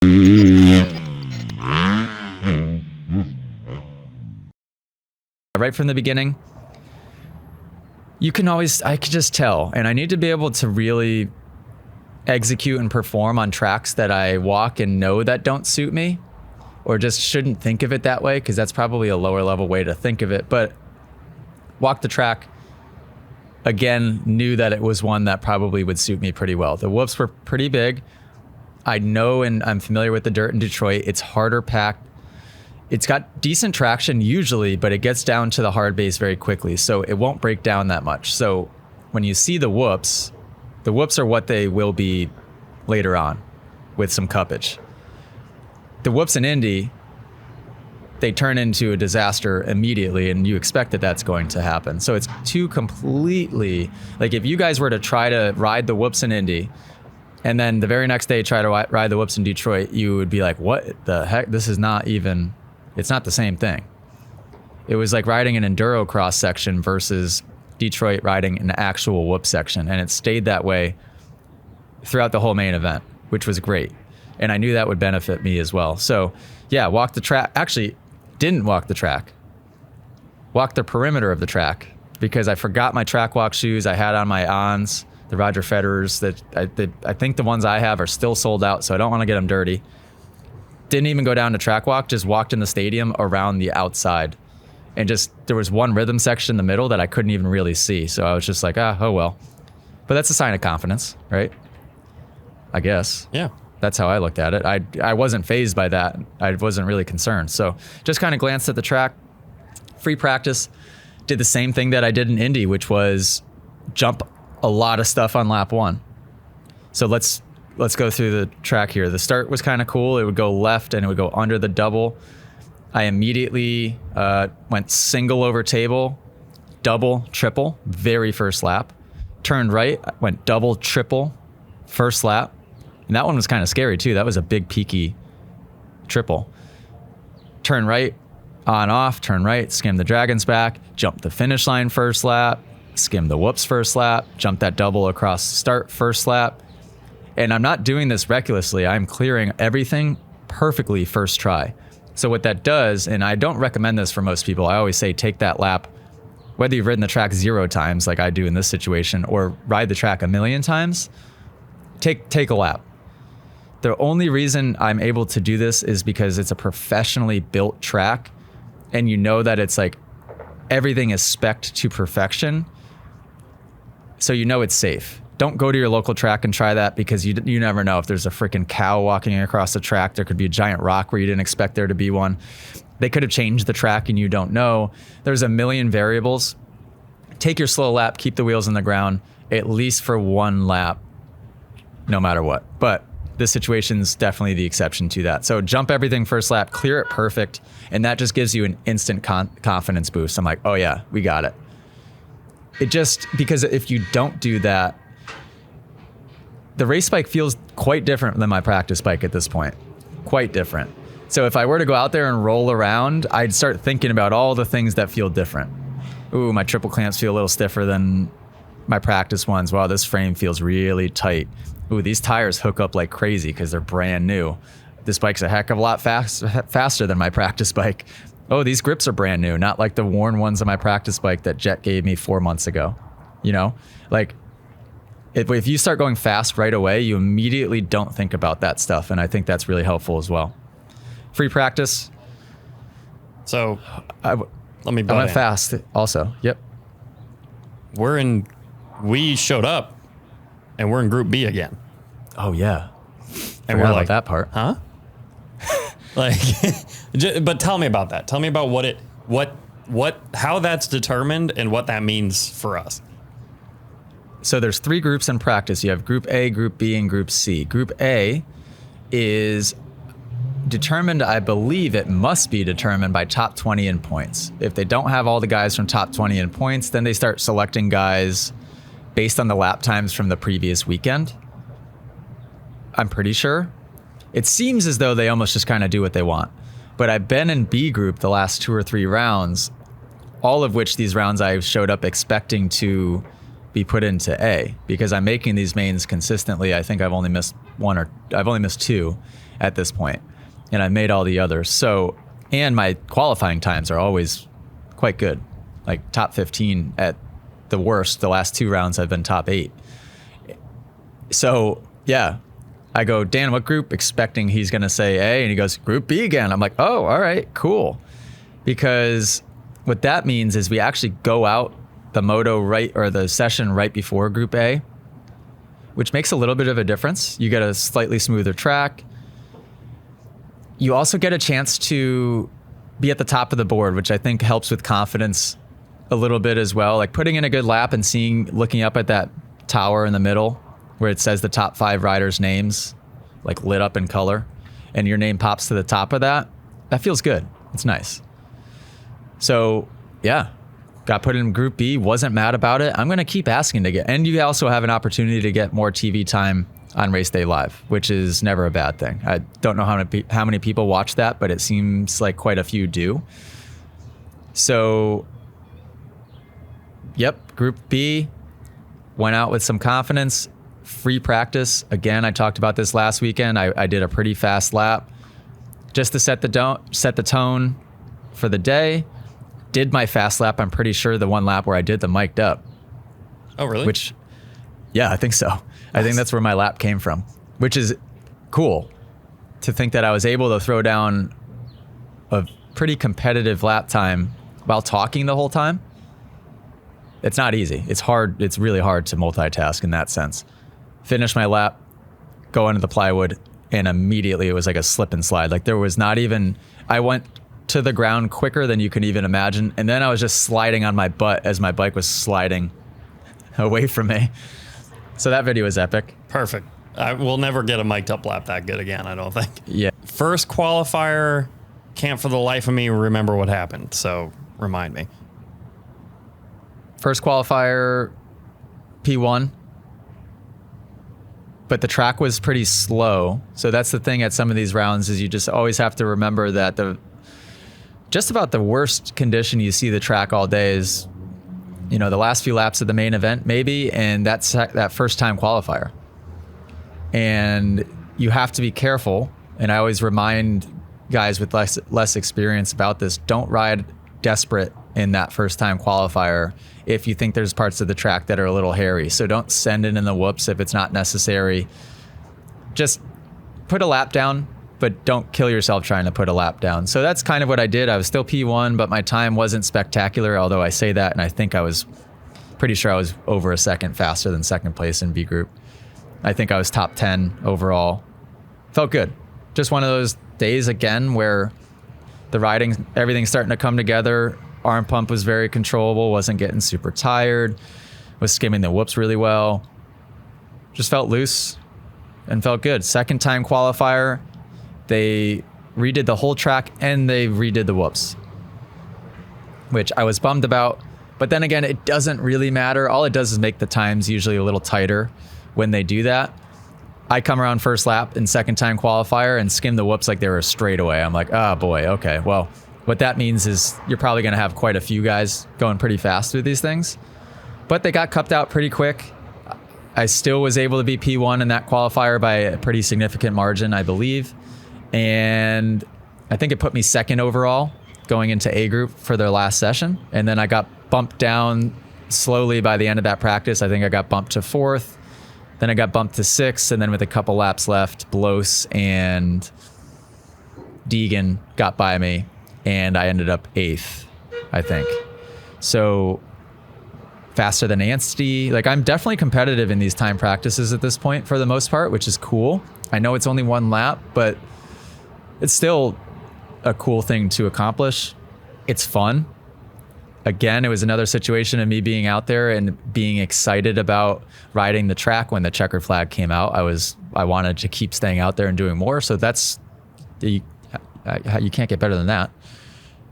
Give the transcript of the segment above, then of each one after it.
Right from the beginning, I could just tell, and I need to be able to really execute and perform on tracks that I walk and know that don't suit me, or just shouldn't think of it that way, because that's probably a lower level way to think of it. But walk the track, again, knew that it was one that probably would suit me pretty well. The whoops were pretty big. I know, and I'm familiar with the dirt in Detroit. It's harder packed. It's got decent traction usually, but it gets down to the hard base very quickly, so it won't break down that much. So when you see the whoops are what they will be later on with some cuppage. The whoops in Indy, they turn into a disaster immediately, and you expect that that's going to happen. So it's two completely, like if you guys were to try to ride the whoops in Indy, and then the very next day try to ride the whoops in Detroit, you would be like, what the heck? This is not even, it's not the same thing. It was like riding an enduro cross section versus Detroit riding an actual whoop section. And it stayed that way throughout the whole main event, which was great. And I knew that would benefit me as well. So yeah, walked the track. Actually, didn't walk the track. Walked the perimeter of the track because I forgot my track walk shoes. I had on my Ons, the Roger Federers. I think the ones I have are still sold out, so I don't want to get them dirty. Didn't even go down to track walk, just walked in the stadium around the outside. And just, there was one rhythm section in the middle that I couldn't even really see. So I was just like, oh well. But that's a sign of confidence, right? I guess. Yeah. That's how I looked at it. I wasn't fazed by that. I wasn't really concerned. So just kind of glanced at the track, free practice, did the same thing that I did in Indy, which was jump a lot of stuff on lap one. So let's go through the track here. The start was kind of cool. It would go left and it would go under the double. I immediately went single over table, double, triple, very first lap. Turned right, went double, triple, first lap. And that one was kind of scary too. That was a big peaky triple. Turn right, on off, turn right, skim the Dragon's back, jump the finish line first lap, skim the whoops first lap, jump that double across start first lap. And I'm not doing this recklessly. I'm clearing everything perfectly first try. So what that does, and I don't recommend this for most people, I always say take that lap, whether you've ridden the track 0 times like I do in this situation, or ride the track 1,000,000 times, take a lap. The only reason I'm able to do this is because it's a professionally built track, and you know that it's like everything is spec'd to perfection, so you know it's safe. Don't go to your local track and try that, because you never know if there's a freaking cow walking across the track. There could be a giant rock where you didn't expect there to be one. They could have changed the track and you don't know. There's a million variables. Take your slow lap, keep the wheels in the ground, at least for one lap, no matter what. But this situation's definitely the exception to that. So jump everything first lap, clear it perfect, and that just gives you an instant confidence boost. I'm like, oh yeah, we got it. It just, because if you don't do that, the race bike feels quite different than my practice bike at this point. Quite different. So if I were to go out there and roll around, I'd start thinking about all the things that feel different. Ooh, my triple clamps feel a little stiffer than my practice ones. Wow, this frame feels really tight. Ooh, these tires hook up like crazy because they're brand new. This bike's a heck of a lot faster than my practice bike. Oh, these grips are brand new, not like the worn ones on my practice bike that Jet gave me 4 months ago. You know, like if you start going fast right away, you immediately don't think about that stuff. And I think that's really helpful as well. Free practice. So let me butt I went in. fast also. Yep. We showed up and we're in Group B again. Oh yeah. And we're we're like like, that part. huh? Like, but tell me about that. Tell me about how that's determined and what that means for us. So there's 3 groups in practice. You have Group A, Group B, and Group C. Group A is determined, I believe it must be determined by top 20 in points. If they don't have all the guys from top 20 in points, then they start selecting guys based on the lap times from the previous weekend. I'm pretty sure. It seems as though they almost just kind of do what they want. But I've been in B group the last 2 or 3 rounds, all of which these rounds I showed up expecting to be put into A, because I'm making these mains consistently. I think I've only missed 2, at this point, and I've made all the others. So, and my qualifying times are always quite good, like top 15 at the worst. The last 2 rounds I've been top 8. So yeah, I go, Dan, what group? Expecting he's going to say A, and he goes, Group B again. I'm like, oh, all right, cool. Because what that means is we actually go out the moto or the session right before Group A, which makes a little bit of a difference. You get a slightly smoother track. You also get a chance to be at the top of the board, which I think helps with confidence a little bit as well. Like putting in a good lap and looking up at that tower in the middle where it says the top 5 riders' names, like lit up in color, and your name pops to the top of that. That feels good. It's nice. So yeah, got put in Group B, wasn't mad about it. I'm going to keep asking to get, and you also have an opportunity to get more TV time on Race Day Live, which is never a bad thing. I don't know how many people watch that, but it seems like quite a few do. So, yep, Group B, went out with some confidence, free practice. Again, I talked about this last weekend. I did a pretty fast lap just to set the tone for the day. Did my fast lap, I'm pretty sure the one lap where I did the mic'd up. Oh, really? Which, yeah, I think so. Nice. I think that's where my lap came from, which is cool to think that I was able to throw down a pretty competitive lap time while talking the whole time. It's not easy. It's hard. It's really hard to multitask in that sense. Finish my lap, go into the plywood, and immediately it was like a slip and slide. Like there was not even, I went to the ground quicker than you can even imagine. And then I was just sliding on my butt as my bike was sliding away from me. So that video was epic. Perfect. I will never get a mic'd up lap that good again, I don't think. Yeah. First qualifier, can't for the life of me remember what happened. So remind me. First qualifier, P1. But the track was pretty slow. So that's the thing at some of these rounds is you just always have to remember that just about the worst condition you see the track all day is, the last few laps of the main event maybe, and that's that first time qualifier. And you have to be careful. And I always remind guys with less experience about this, don't ride desperate in that first time qualifier if you think there's parts of the track that are a little hairy. So don't send it in the whoops if it's not necessary. Just put a lap down, but don't kill yourself trying to put a lap down. So that's kind of what I did. I was still P1, but my time wasn't spectacular, although I say that, and I think I was pretty sure I was over a second faster than second place in B group. I think I was top 10 overall. Felt good. Just one of those days again where the riding, everything's starting to come together. Arm pump was very controllable, wasn't getting super tired, was skimming the whoops really well. Just felt loose and felt good. Second time qualifier, they redid the whole track and they redid the whoops, which I was bummed about. But then again, it doesn't really matter. All it does is make the times usually a little tighter when they do that. I come around first lap in second time qualifier and skim the whoops like they were a straightaway. I'm like, oh boy, okay, well, what that means is you're probably going to have quite a few guys going pretty fast through these things. But they got cupped out pretty quick. I still was able to be P1 in that qualifier by a pretty significant margin, I believe. And I think it put me second overall going into A group for their last session. And then I got bumped down slowly by the end of that practice. I think I got bumped to fourth. Then I got bumped to sixth. And then with a couple laps left, Blos and Deegan got by me. And I ended up eighth, I think. So faster than Anstey. Like I'm definitely competitive in these time practices at this point for the most part, which is cool. I know it's only one lap, but it's still a cool thing to accomplish. It's fun. Again, it was another situation of me being out there and being excited about riding the track when the checkered flag came out. I wanted to keep staying out there and doing more. So you can't get better than that.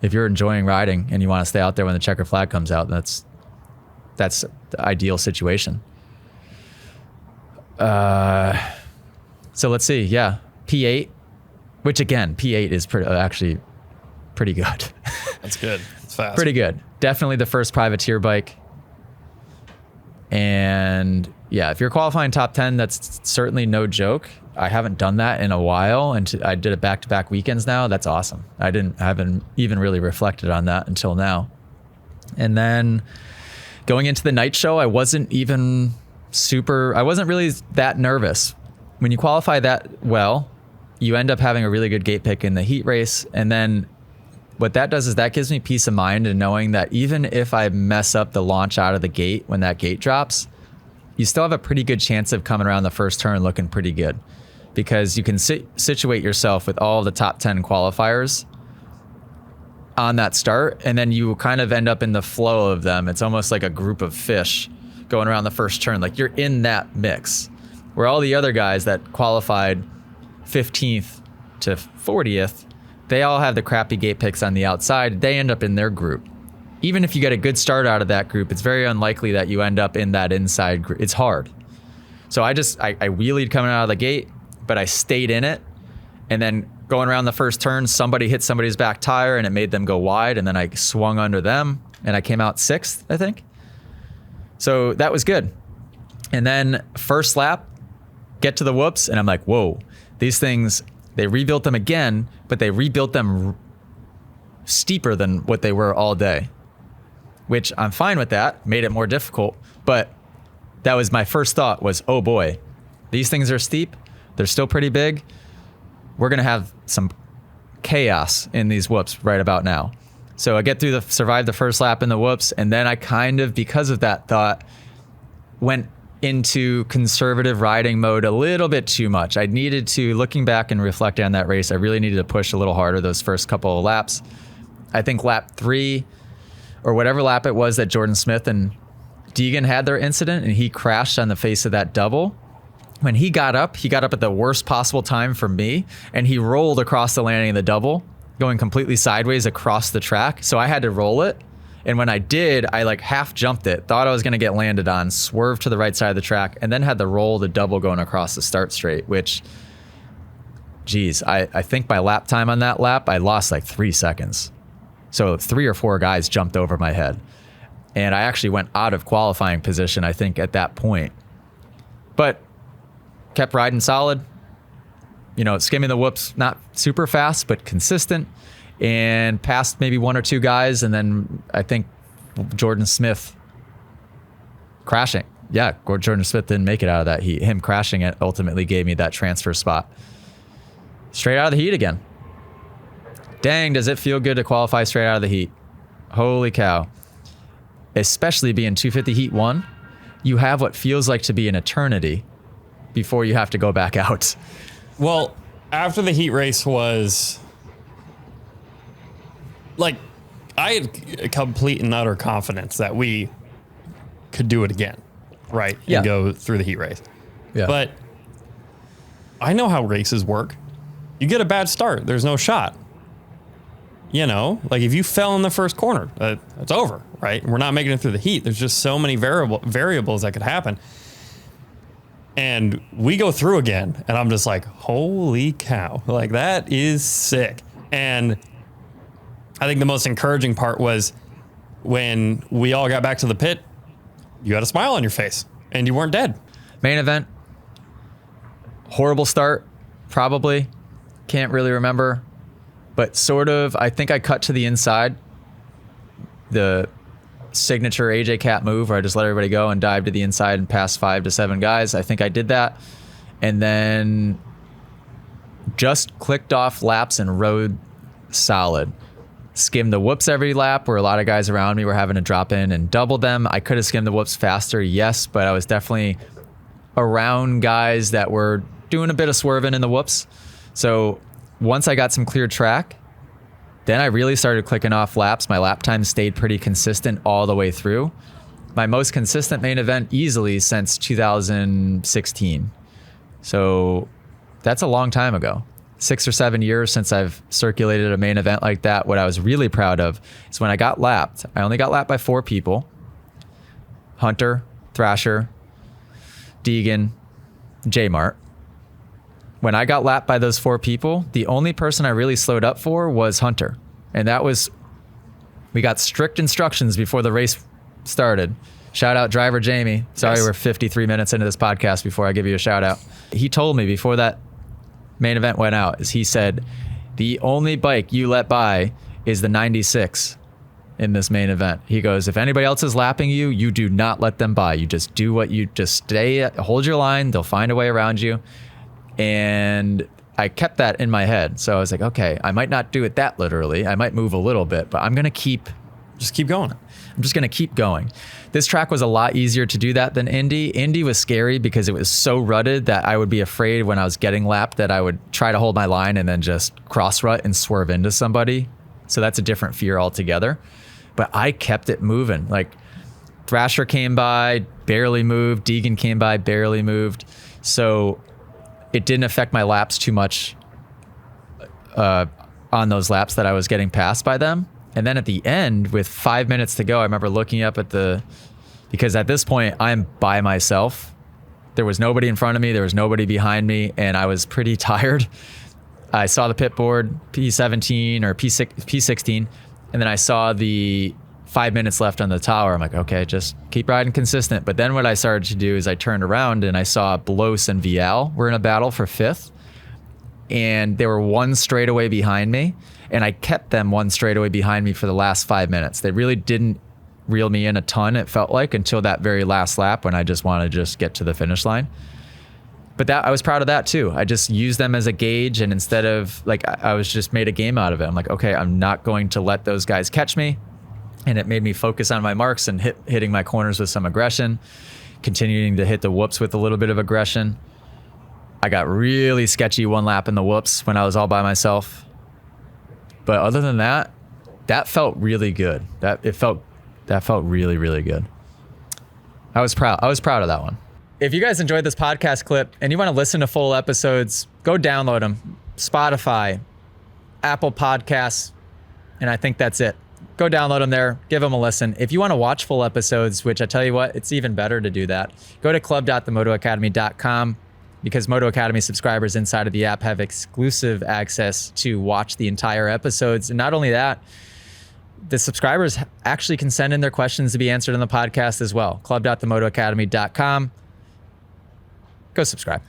If you're enjoying riding and you want to stay out there when the checkered flag comes out, that's the ideal situation. So let's see. Yeah, P8, which again, P8 is actually pretty good. That's good. It's fast. Pretty good. Definitely the first privateer bike. And yeah, if you're qualifying top 10, that's certainly no joke. I haven't done that in a while, and I did it back-to-back weekends now. That's awesome. I haven't even really reflected on that until now. And then going into the night show, I wasn't really that nervous. When you qualify that well, you end up having a really good gate pick in the heat race. And then what that does is that gives me peace of mind in knowing that even if I mess up the launch out of the gate when that gate drops, you still have a pretty good chance of coming around the first turn looking pretty good, because you can situate yourself with all the top 10 qualifiers on that start, and then you kind of end up in the flow of them. It's almost like a group of fish going around the first turn. Like, you're in that mix, where all the other guys that qualified 15th to 40th, they all have the crappy gate picks on the outside. They end up in their group. Even if you get a good start out of that group, it's very unlikely that you end up in that inside group. It's hard. So I wheelied coming out of the gate, but I stayed in it. And then going around the first turn, somebody hit somebody's back tire and it made them go wide. And then I swung under them and I came out 6th, I think. So that was good. And then first lap, get to the whoops, and I'm like, whoa, these things, they rebuilt them again, but they rebuilt them steeper than what they were all day, which I'm fine with that, made it more difficult. But that was my first thought was, oh boy, these things are steep. They're still pretty big. We're going to have some chaos in these whoops right about now. So I survived the first lap in the whoops. And then I kind of, because of that thought, went into conservative riding mode a little bit too much. I needed to, looking back and reflecting on that race, I really needed to push a little harder those first couple of laps. I think lap 3 or whatever lap it was that Jordan Smith and Deegan had their incident and he crashed on the face of that double. When he got up at the worst possible time for me, and he rolled across the landing of the double, going completely sideways across the track. So I had to roll it. And when I did, I like half jumped it, thought I was going to get landed on, swerved to the right side of the track, and then had to roll the double going across the start straight, which, geez, I think by lap time on that lap, I lost like 3 seconds. So 3 or 4 guys jumped over my head. And I actually went out of qualifying position, I think, at that point. But kept riding solid, skimming the whoops, not super fast, but consistent, and passed maybe 1 or 2 guys. And then I think Jordan Smith crashing. Yeah, Jordan Smith didn't make it out of that heat. Him crashing it ultimately gave me that transfer spot. Straight out of the heat again. Dang, does it feel good to qualify straight out of the heat. Holy cow. Especially being 250 heat 1, you have what feels like to be an eternity before you have to go back out. Well, after the heat race was, like, I had complete and utter confidence that we could do it again, right? Yeah. And go through the heat race. Yeah. But I know how races work. You get a bad start, there's no shot. Like if you fell in the first corner, it's over, right? We're not making it through the heat. There's just so many variables that could happen. And we go through again, and I'm just like, holy cow. Like, that is sick. And I think the most encouraging part was when we all got back to the pit, you had a smile on your face, and you weren't dead. Main event, horrible start, probably. Can't really remember. But sort of, I think I cut to the inside. The signature AJ Cat move where I just let everybody go and dive to the inside and pass 5 to 7 guys. I think I did that. And then just clicked off laps and rode solid. Skimmed the whoops every lap where a lot of guys around me were having to drop in and double them. I could have skimmed the whoops faster, yes, but I was definitely around guys that were doing a bit of swerving in the whoops. So once I got some clear track, then I really started clicking off laps. My lap time stayed pretty consistent all the way through. My most consistent main event easily since 2016. So that's a long time ago. 6 or 7 years since I've circulated a main event like that. What I was really proud of is when I got lapped. I only got lapped by 4 people. Hunter, Thrasher, Deegan, J-Mart. When I got lapped by those 4 people, the only person I really slowed up for was Hunter. And that was, we got strict instructions before the race started. Shout out driver Jamie. Sorry, yes. We're 53 minutes into this podcast before I give you a shout out. He told me before that main event went out is he said, the only bike you let by is the 96 in this main event. He goes, if anybody else is lapping you, you do not let them by. You just do what you just hold your line. They'll find a way around you. And I kept that in my head. So I was like, okay, I might not do it that literally. I might move a little bit, but I'm going to keep going. I'm just going to keep going. This track was a lot easier to do that than Indy. Indy was scary because it was so rutted that I would be afraid when I was getting lapped that I would try to hold my line and then just cross rut and swerve into somebody. So that's a different fear altogether. But I kept it moving. Like Thrasher came by, barely moved. Deegan came by, barely moved. So it didn't affect my laps too much on those laps that I was getting passed by them. And then at the end, with 5 minutes to go, I remember looking up at because at this point, I'm by myself. There was nobody in front of me. There was nobody behind me. And I was pretty tired. I saw the pit board, P17 or P16. And then I saw the 5 minutes left on the tower. I'm like, okay, just keep riding consistent. But then what I started to do is I turned around and I saw Blos and Vial were in a battle for 5th. And they were one straightaway behind me. And I kept them one straightaway behind me for the last 5 minutes. They really didn't reel me in a ton, it felt like, until that very last lap when I just wanted to just get to the finish line. But I was proud of that too. I just used them as a gauge, and instead of I was just made a game out of it. I'm like, okay, I'm not going to let those guys catch me. And it made me focus on my marks and hitting my corners with some aggression, continuing to hit the whoops with a little bit of aggression. I got really sketchy one lap in the whoops when I was all by myself. But other than that, that felt really good. That felt really, really good. I was proud of that one. If you guys enjoyed this podcast clip and you want to listen to full episodes, go download them. Spotify, Apple Podcasts, and I think that's it. Go download them there. Give them a listen. If you want to watch full episodes, which I tell you what, it's even better to do that, go to club.themotoacademy.com because Moto Academy subscribers inside of the app have exclusive access to watch the entire episodes. And not only that, the subscribers actually can send in their questions to be answered on the podcast as well. Club.themotoacademy.com. Go subscribe.